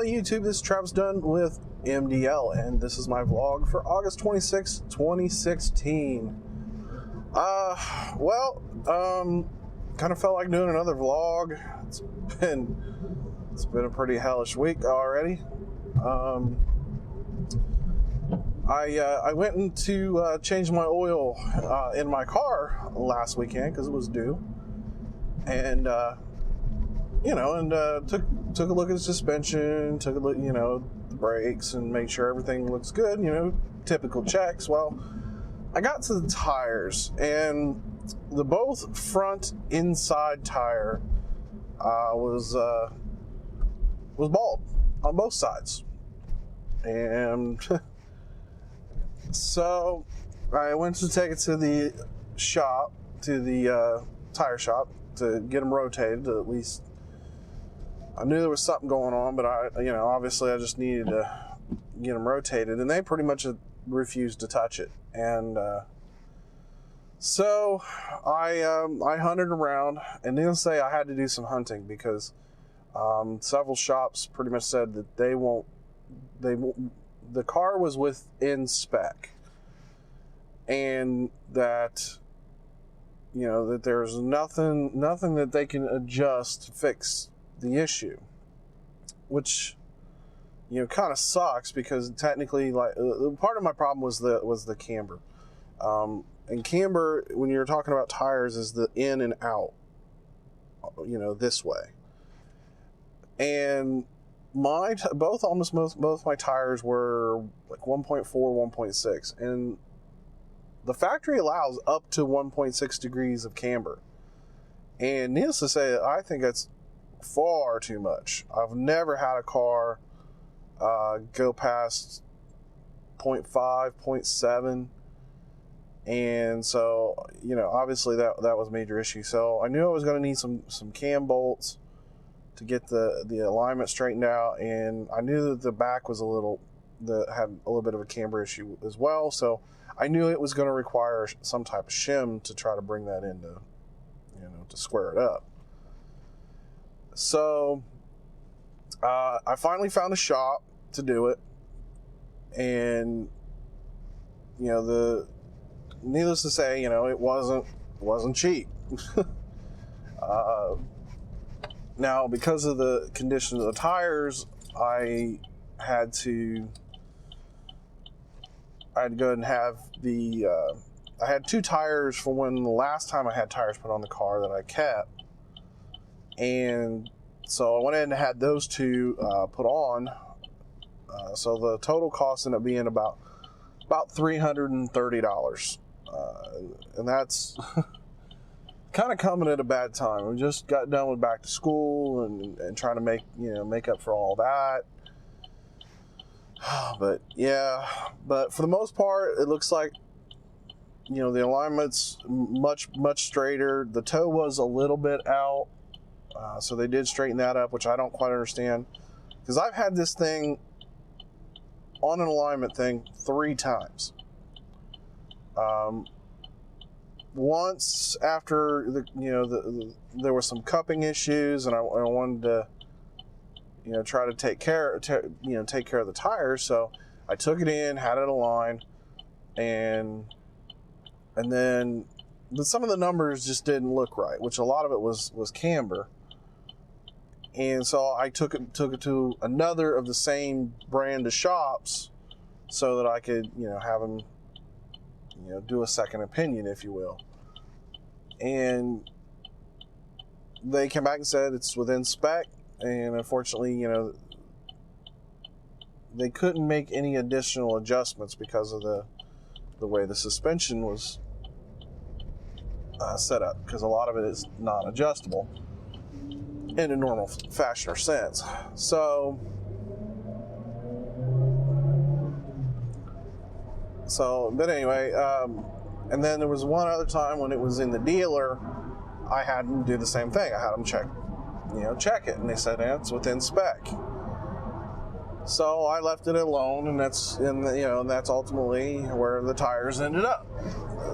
YouTube, this is Travis Dunn with MDL, and this is my vlog for August 26, 2016. Kind of felt like doing another vlog. It's been a pretty hellish week already. I went in to change my oil in my car last weekend because it was due, and took a look at the suspension, took a look, the brakes, and made sure everything looks good. Typical checks. Well, I got to the tires, and the both front inside tire was bald on both sides, and so I went to take it to the shop, to the tire shop, to get them rotated. At least I knew there was something going on, but obviously I just needed to get them rotated, and they pretty much refused to touch it. And so I hunted around, and needless to say, I had to do some hunting because several shops pretty much said that they won't. The car was within spec, and that that there's nothing that they can adjust to fix the issue, which kind of sucks because technically, like, part of my problem was the camber. And camber, when you're talking about tires, is the in and out, this way. And both my tires were like 1.4, 1.6, and the factory allows up to 1.6 degrees of camber. And needless to say, I think that's far too much. I've never had a car go past 0.5, 0.7, and so obviously that was a major issue. So I knew I was going to need some cam bolts to get the alignment straightened out, and I knew that the back was had a little bit of a camber issue as well. So I knew it was going to require some type of shim to try to bring that into, to square it up. So I finally found a shop to do it, and needless to say, it wasn't cheap. Now, because of the condition of the tires, I had to go ahead and have I had two tires for when the last time I had tires put on the car that I kept. And so I went in and had those two put on. So the total cost ended up being about $330. And that's kind of coming at a bad time. We just got done with back to school and trying to make up for all that. But for the most part, it looks like the alignment's much straighter. The toe was a little bit out, so they did straighten that up, which I don't quite understand, because I've had this thing on an alignment thing 3 times. Once after there were some cupping issues, and I wanted to try to take care of the tires, so I took it in, had it aligned, and then some of the numbers just didn't look right, which a lot of it was camber. And so I took it to another of the same brand of shops so that I could have them do a second opinion, if you will. And they came back and said it's within spec, and unfortunately, they couldn't make any additional adjustments because of the way the suspension was set up, because a lot of it is non-adjustable in a normal fashion or sense. But anyway, and then there was one other time when it was in the dealer, I had them do the same thing. I had them check it, and they said it's within spec. So I left it alone, and that's ultimately where the tires ended up.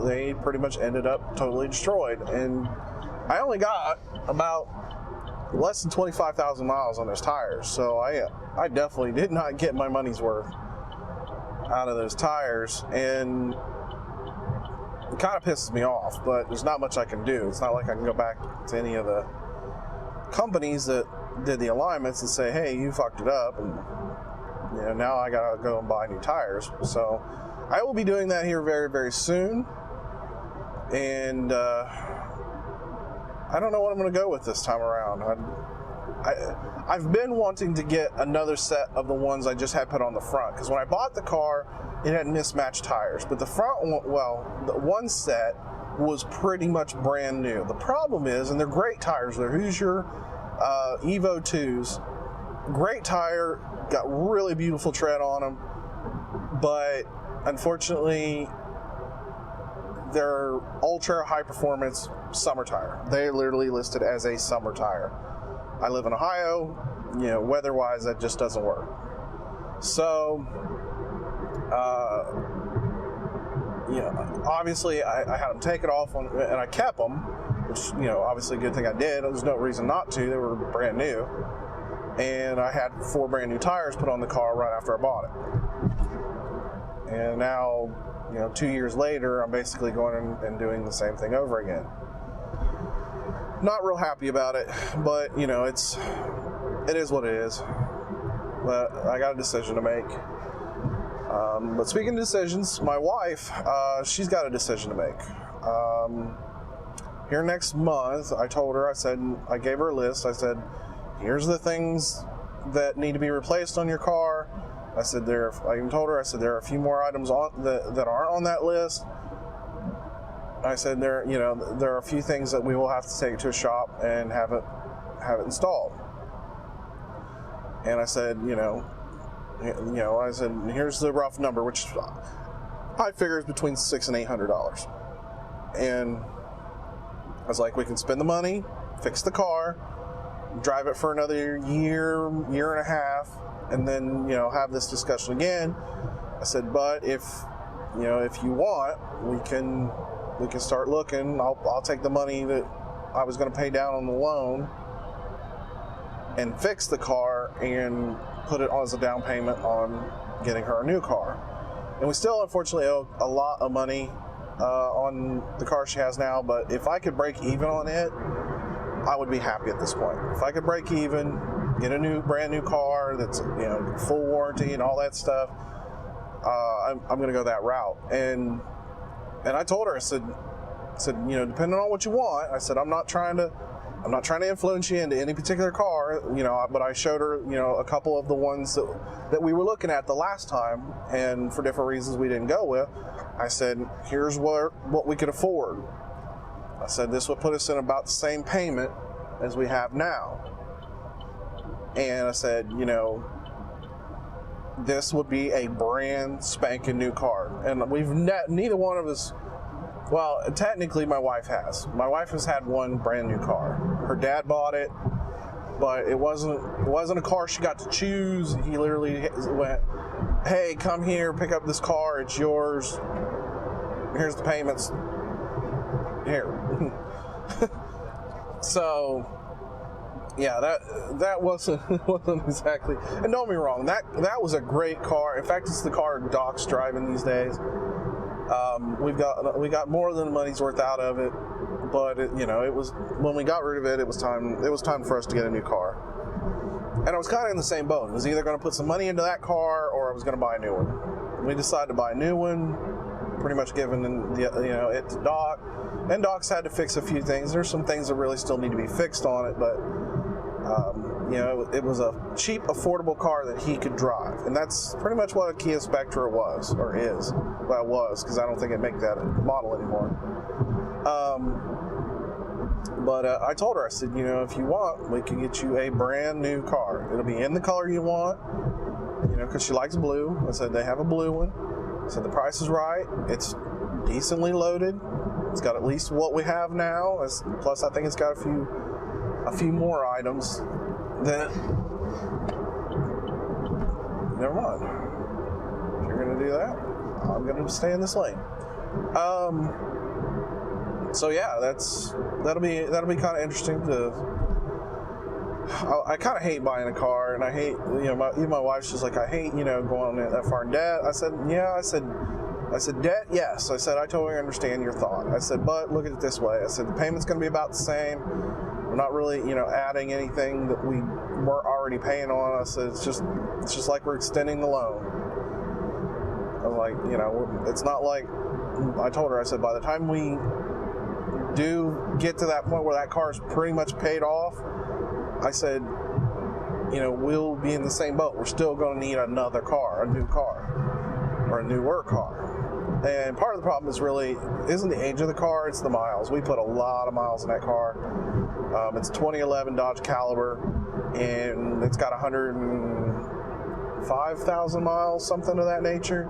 They pretty much ended up totally destroyed, and I only got about less than 25,000 miles on those tires. So I definitely did not get my money's worth out of those tires, and it kind of pisses me off, but there's not much I can do. It's not like I can go back to any of the companies that did the alignments and say, hey, you fucked it up, and now I gotta go and buy new tires. So I will be doing that here very, very soon, and I don't know what I'm gonna go with this time around. I've been wanting to get another set of the ones I just had put on the front, because when I bought the car, it had mismatched tires, but the front one, the one set was pretty much brand new. The problem is, and they're great tires, they're Hoosier Evo 2s, great tire, got really beautiful tread on them, but unfortunately they're ultra high performance summer tire. They're literally listed as a summer tire. I live in Ohio, weather wise that just doesn't work. So obviously I had them take it off and I kept them, which, obviously a good thing I did. There's no reason not to. They were brand new. And I had 4 brand new tires put on the car right after I bought it. And now, 2 years later, I'm basically going and doing the same thing over again. Not real happy about it, but, it is what it is. But I got a decision to make. But speaking of decisions, my wife, she's got a decision to make. Here next month, I told her, I gave her a list. I said, here's the things that need to be replaced on your car. I even told her, there are a few more items that aren't on that list. I said, there are a few things that we will have to take to a shop and have it installed. And I said, I said, here's the rough number, which I figure is between $600 and $800. And I was like, we can spend the money, fix the car, drive it for another year and a half, and then, have this discussion again. I said, but if you want, we can start looking. I'll take the money that I was going to pay down on the loan and fix the car and put it on as a down payment on getting her a new car. And we still unfortunately owe a lot of money on the car she has now, but if I could break even on it, I would be happy at this point. If I could break even, get a brand new car that's full warranty and all that stuff, I'm going to go that route. And I told her, I said, depending on what you want, I said, I'm not trying to influence you into any particular car, but I showed her, a couple of the ones that we were looking at the last time, and for different reasons we didn't go with. I said, here's what we could afford. I said, this would put us in about the same payment as we have now. And I said, this would be a brand spanking new car. And neither one of us, well, technically my wife has. My wife has had one brand new car. Her dad bought it, but it wasn't a car she got to choose. He literally went, hey, come here, pick up this car, it's yours. Here's the payments. Here. So, yeah, that wasn't exactly. And don't be wrong, that was a great car. In fact, it's the car Doc's driving these days. We got more than the money's worth out of it, but it was, when we got rid of it, it was time for us to get a new car. And I was kind of in the same boat. I was either going to put some money into that car or I was going to buy a new one. We decided to buy a new one, pretty much giving it to Doc. And Doc's had to fix a few things. There's some things that really still need to be fixed on it, but it was a cheap, affordable car that he could drive, and that's pretty much what a Kia Spectra was, or is. Well, it was, because I don't think it make that model anymore. But I told her, I said, if you want, we can get you a brand new car. It'll be in the color you want, because she likes blue. I said they have a blue one. I said the price is right. It's decently loaded. It's got at least what we have now. Plus, I think it's got a few more items that. Never mind. If you're going to do that, I'm going to stay in this lane. So yeah, that'll be kind of interesting to I kind of hate buying a car, and I hate, even my wife's just like, I hate, going that far in debt. I said, yeah, I said, debt, yes. I said, I totally understand your thought. I said, but look at it this way. I said, the payment's going to be about the same. We're not really, adding anything that we weren't already paying on. I said, it's just like we're extending the loan. I was like, it's not like, I told her, I said, by the time we do get to that point where that car is pretty much paid off, I said, we'll be in the same boat. We're still going to need another car, a new car, or a newer car. And part of the problem isn't the age of the car, it's the miles. We put a lot of miles in that car. It's 2011 Dodge Caliber, and it's got 105,000 miles, something of that nature.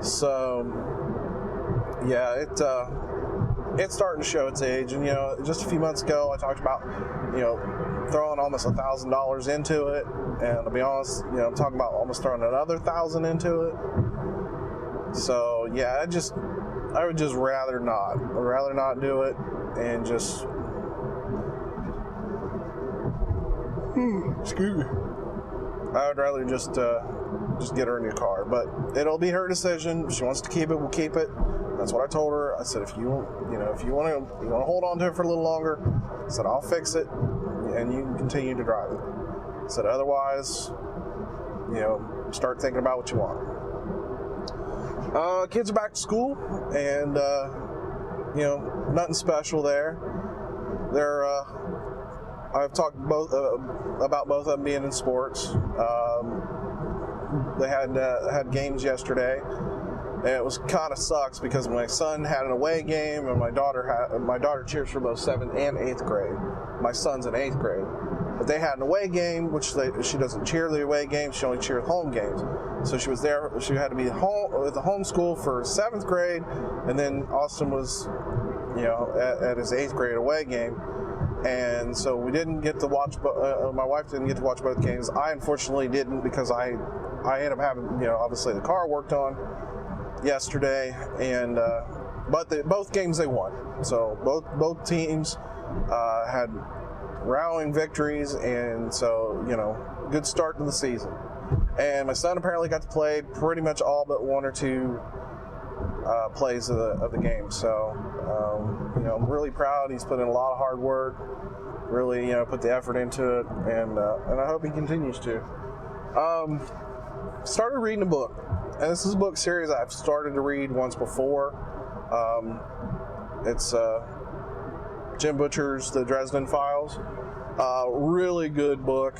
So, yeah, it's starting to show its age. And, just a few months ago, I talked about, throwing almost $1,000 into it. And to be honest, I'm talking about almost throwing another $1,000 into it. So, yeah, I would just rather not. I'd rather not do it and just... excuse me. I would rather just get her a new car. But it'll be her decision. If she wants to keep it, we'll keep it. That's what I told her. I said, if you want to hold on to it for a little longer, I said, I'll fix it, and you can continue to drive it. I said, otherwise, start thinking about what you want. Kids are back to school, and nothing special there. I've talked about both of them being in sports. They had games yesterday. And it was kind of sucks because my son had an away game, and my daughter cheers for both 7th and 8th grade. My son's in 8th grade, but they had an away game, which she doesn't cheer the away games. She only cheers home games. So she was there. She had to be home at the home school for 7th grade, and then Austin was, at his 8th grade away game. And so we didn't get to watch. My wife didn't get to watch both games. I unfortunately didn't because I ended up having, obviously the car worked on yesterday, and but both games they won. So both teams had rallying victories, and so good start to the season. And my son apparently got to play pretty much all but one or two plays of the game. So I'm really proud. He's put in a lot of hard work, really put the effort into it, and I hope he continues to. Started reading a book. And this is a book series I've started to read once before. It's Jim Butcher's The Dresden Files. Really good book.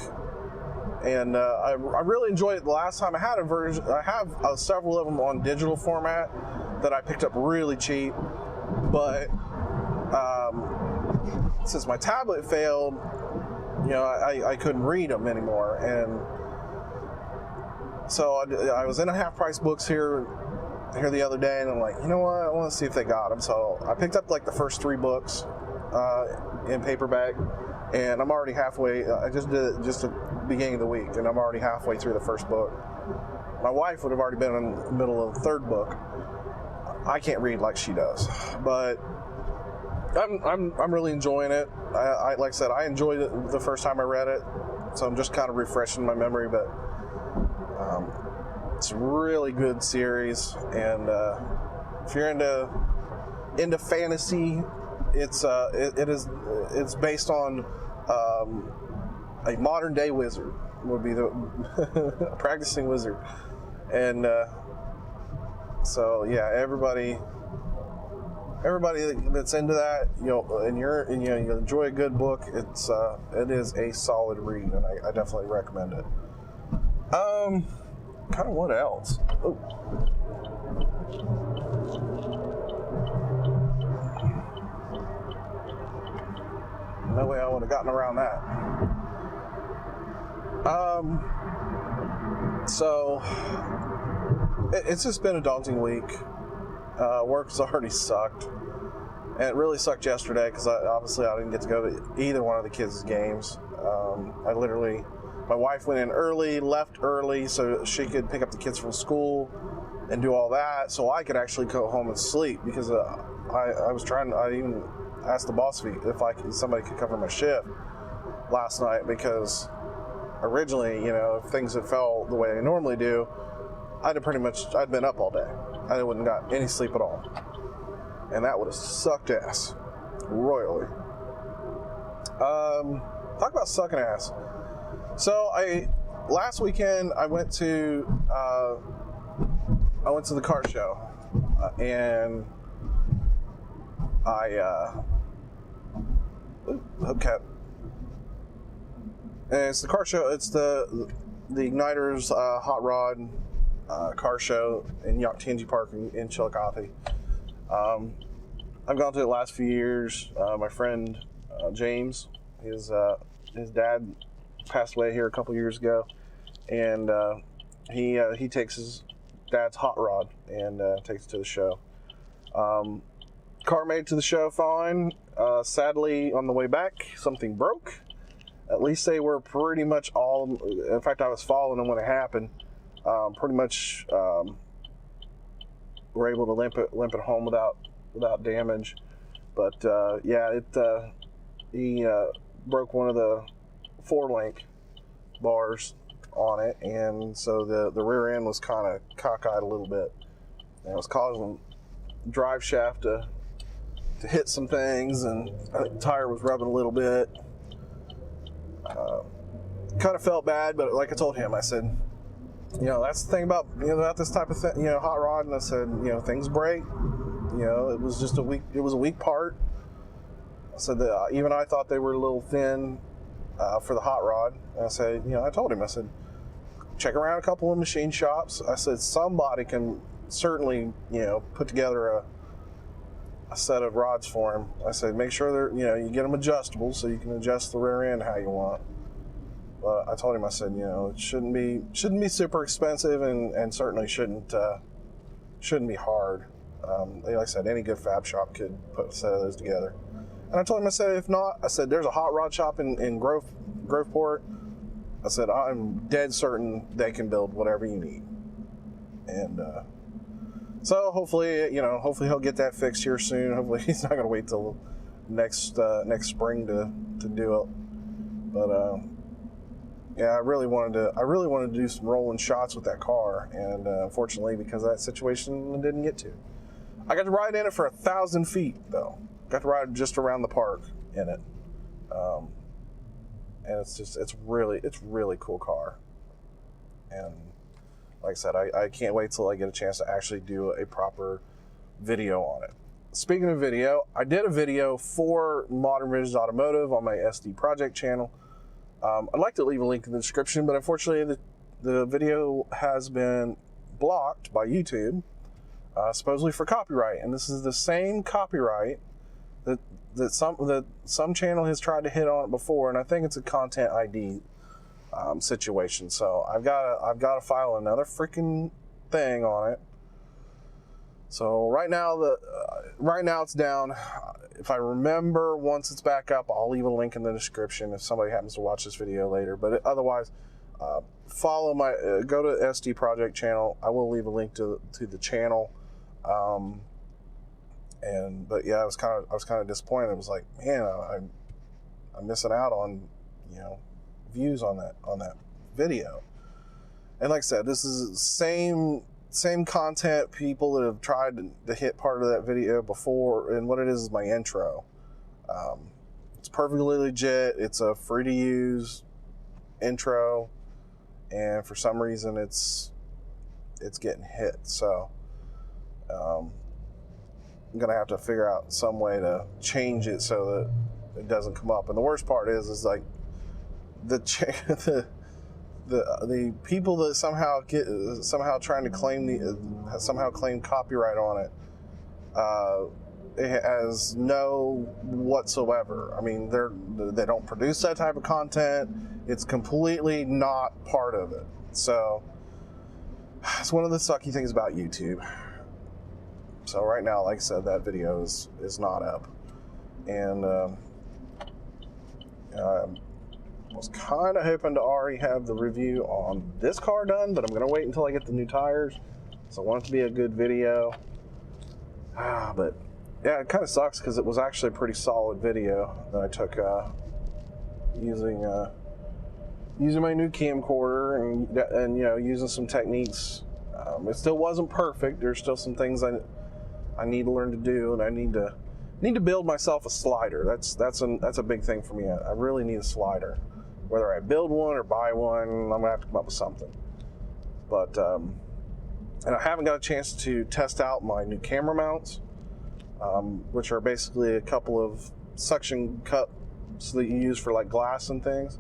And I really enjoyed it the last time. I had a version. I have several of them on digital format that I picked up really cheap. But since my tablet failed, I couldn't read them anymore. And so I was in a Half Price Books here the other day, and I'm like, you know what? I want to see if they got them. So I picked up like the first 3 books in paperback, and I'm already halfway. I just did it just at the beginning of the week, and I'm already halfway through the first book. My wife would have already been in the middle of the 3rd book. I can't read like she does, but I'm really enjoying it. I like I said, I enjoyed it the first time I read it, so I'm just kind of refreshing my memory, but. It's a really good series, and if you're into fantasy, it's based on a modern day wizard, would be the a practicing wizard, and so yeah, everybody that's into that, and you enjoy a good book, it is a solid read, and I definitely recommend it. Kind of what else? Oh. No way I would have gotten around that. So it's just been a daunting week. Work's already sucked, and it really sucked yesterday because obviously I didn't get to go to either one of the kids' games. My wife went in early, left early, so she could pick up the kids from school and do all that, so I could actually go home and sleep because I even asked the boss if somebody could cover my shift. last night because originally, you know, if things had fell the way they normally do, I'd been up all day. I wouldn't got any sleep at all. And that would have sucked ass royally. Talk about sucking ass. So last weekend I went to the car show, and hubcap. And it's the car show. It's the Igniter's hot rod car show in Yaktanji Park in Chillicothe. I've gone to it the last few years. My friend James, his dad passed away here a couple years ago, and he takes his dad's hot rod and takes it to the show. Car made it to the show fine. Sadly, on the way back, something broke. At least they were pretty much all. In fact, I was following them when it happened. Pretty much were able to limp it home without damage. But yeah, he broke one of the 4-link bars on it, and so the rear end was kind of cockeyed a little bit, and it was causing the drive shaft to hit some things, and I think the tire was rubbing a little bit. Kind of felt bad, but like I told him, I said, you know, that's the thing about this type of thing, you know, hot rod. And I said, you know, things break. You know, it was a weak part. I said that even I thought they were a little thin for the hot rod. And I said, you know, I told him, I said, check around a couple of machine shops. I said, somebody can certainly, you know, put together a set of rods for him. I said, make sure they're, you know, you get them adjustable so you can adjust the rear end how you want. But I told him, I said, you know, it shouldn't be super expensive, and certainly shouldn't be hard. Like I said, any good fab shop could put a set of those together. And I told him, I said, if not, I said, there's a hot rod shop in Groveport. I said, I'm dead certain they can build whatever you need. And so hopefully he'll get that fixed here soon. Hopefully he's not going to wait till next spring to do it. But yeah, I really wanted to do some rolling shots with that car, and unfortunately, because of that situation, I didn't get to. I got to ride in it for 1,000 feet though. Got to ride just around the park in it, and it's really cool car. And like I said, I can't wait till I get a chance to actually do a proper video on it. Speaking of video, I did a video for ModernVisions Automotive on my SD project channel. I'd like to leave a link in the description, but unfortunately the video has been blocked by YouTube, supposedly for copyright. And this is the same copyright that some channel has tried to hit on it before, and I think it's a content ID situation. So I've got to file another freaking thing on it. So right now it's down. If I remember, once it's back up, I'll leave a link in the description if somebody happens to watch this video later. But otherwise, follow go to SD Project channel. I will leave a link to the channel. But yeah, I was kind of disappointed. It was like, man, I'm missing out on, you know, views on that video. And like I said, this is the same content people that have tried to hit part of that video before, and what it is my intro. It's perfectly legit. It's a free to use intro, and for some reason it's getting hit. So I'm gonna have to figure out some way to change it so that it doesn't come up. And the worst part is like the people that somehow trying to claim copyright on it, it has no whatsoever. I mean, they don't produce that type of content. It's completely not part of it. So it's one of the sucky things about YouTube. So right now, like I said, that video is not up, and was kind of hoping to already have the review on this car done, but I'm going to wait until I get the new tires. So I want it to be a good video. But yeah, it kind of sucks because it was actually a pretty solid video that I took using my new camcorder and using some techniques. It still wasn't perfect. There's still some things I need to learn to do, and I need to build myself a slider. That's a big thing for me. I really need a slider. Whether I build one or buy one, I'm gonna have to come up with something. But and I haven't got a chance to test out my new camera mounts, which are basically a couple of suction cups that you use for like glass and things.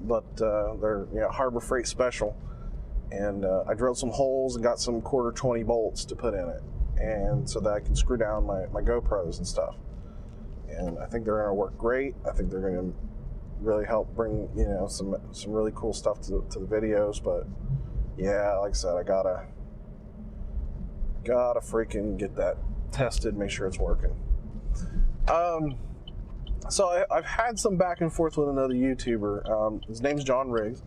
But they're Harbor Freight special, and I drilled some holes and got some 1/4 bolts to put in it, and so that I can screw down my GoPros and stuff. And I think they're going to work great. I think they're going to really help bring some really cool stuff to the videos. But yeah, like I said, I gotta freaking get that tested, make sure it's working. So I've had some back and forth with another YouTuber. His name's John Riggs.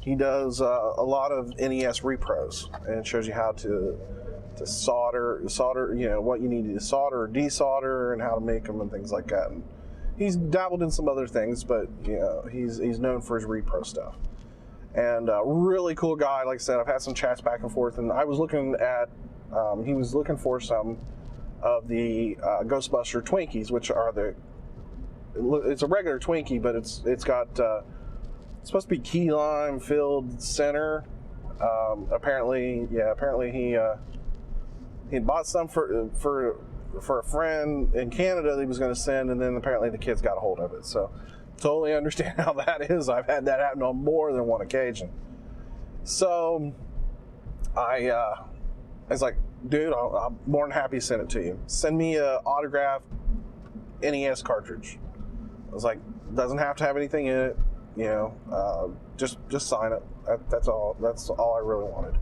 He does a lot of NES repros and shows you how to solder, what you need to solder or desolder and how to make them and things like that. And he's dabbled in some other things, but he's known for his repro stuff. And really cool guy. Like I said, I've had some chats back and forth, and I was looking at, he was looking for some of the Ghostbuster Twinkies, which are it's a regular Twinkie, but it's got it's supposed to be key lime filled center. Apparently he bought some for a friend in Canada that he was going to send, and then apparently the kids got a hold of it. So totally understand how that is. I've had that happen on more than one occasion. So I was like, dude, I'm more than happy to send it to you. Send me a autographed NES cartridge. I was like, doesn't have to have anything in it, just sign it. That's all I really wanted.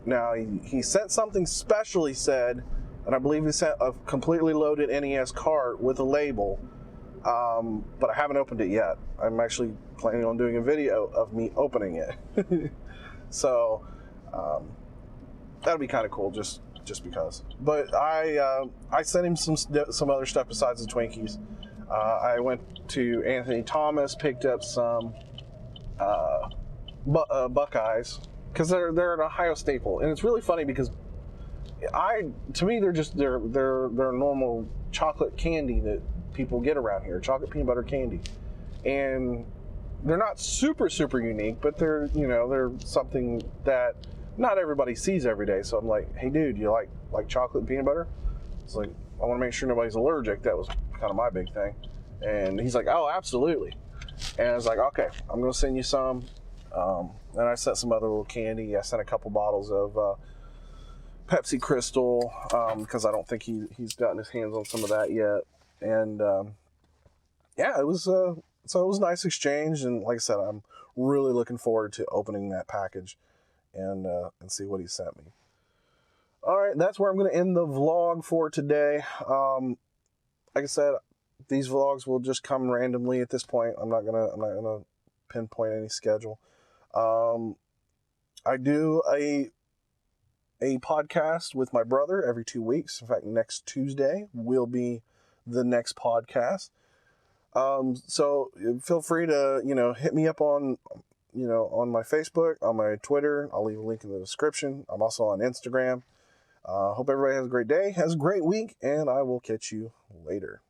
Now he sent something special, he said, and I believe he sent a completely loaded NES cart with a label, but I haven't opened it yet. I'm actually planning on doing a video of me opening it. So that'll be kind of cool, just because. But I sent him some other stuff besides the Twinkies. I went to Anthony Thomas, picked up some Buckeyes, because they're an Ohio staple, and it's really funny because to me they're normal chocolate candy that people get around here, chocolate peanut butter candy, and they're not super unique, but they're something that not everybody sees every day. So I'm like, hey dude, you like chocolate and peanut butter? It's like, I want to make sure nobody's allergic. That was kind of my big thing. And he's like, oh, absolutely. And I was like, okay, I'm going to send you some. And I sent some other little candy. I sent a couple bottles of Pepsi Crystal, because I don't think he's gotten his hands on some of that yet. And yeah, it was so it was a nice exchange. And like I said, I'm really looking forward to opening that package and see what he sent me. All right, that's where I'm going to end the vlog for today. Like I said, these vlogs will just come randomly at this point. I'm not gonna pinpoint any schedule. I do a podcast with my brother every 2 weeks. In fact, next Tuesday will be the next podcast. So feel free to hit me up on on my Facebook, on my Twitter. I'll leave a link in the description. I'm also on Instagram. Hope everybody has a great day, has a great week, and I will catch you later.